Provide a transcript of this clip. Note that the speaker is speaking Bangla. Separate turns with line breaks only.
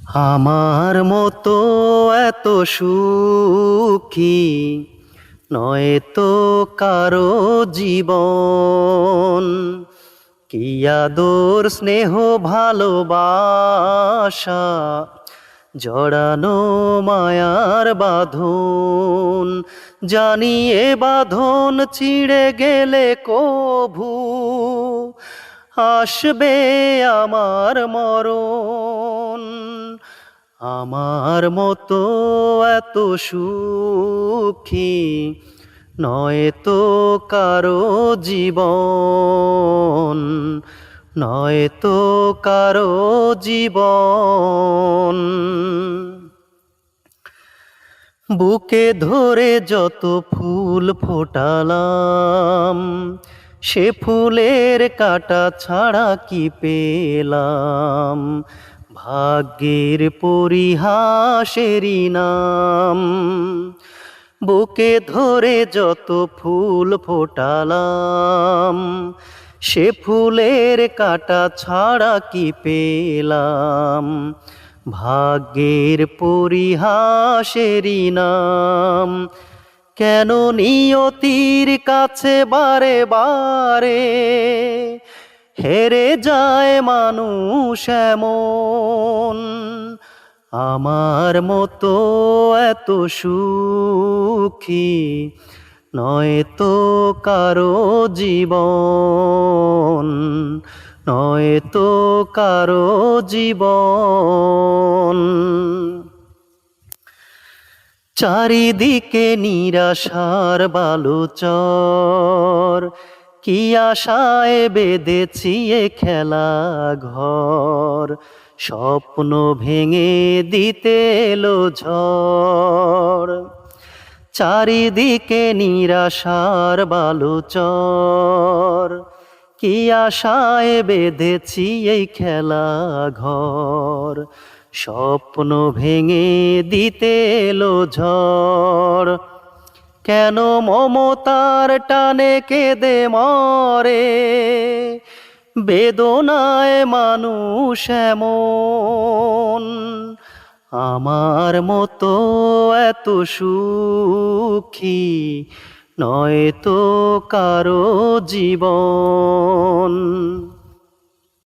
আমার মতো এত সুখী নয় তো কারো জীবন। কি আদর স্নেহ ভালোবাসা জড়ানো মায়ার বাঁধন। জানিয়ে বাঁধন ছিঁড়ে গেলে কভু আসবে আমার মরণ। আমার মতো এত সুখী নয় তো কারো জীবন, নয় তো কারো জীবন। বুকে ধরে যত ফুল ফোটালাম, সে ফুলের কাঁটা ছাড়া কি পেলাম? ভাগ্যের পরিহাসেরই নাম। বুকে ধরে যত ফুল ফোটালাম, সে ফুলের কাঁটা ছাড়া কি পেলাম? ভাগ্যের পরিহাসেরই নাম। কেন নিয়তির কাছে বারে বারে হেরে যায় মানুষ এমন? আমার মতো এত সুখী নয় তো কারো জীবন, নয় তো কারো জীবন। চারিদিকে নিরাশার বালুচর, কি আশায় বেঁধেছি এ খেলা ঘর। স্বপ্ন ভেঙে দিতে এলো ঝড়। চারিদিকে নিরাশার বালুচর, কি আশায় বেঁধেছি এই খেলা ঘর। স্বপ্ন ভেঙে দিতে এলো ঝড়। কেন মমতার টানে কেঁদে মরে, বেদনায় মানুষ এমন? আমার মতো এত সুখী নয় তো কারো জীবন।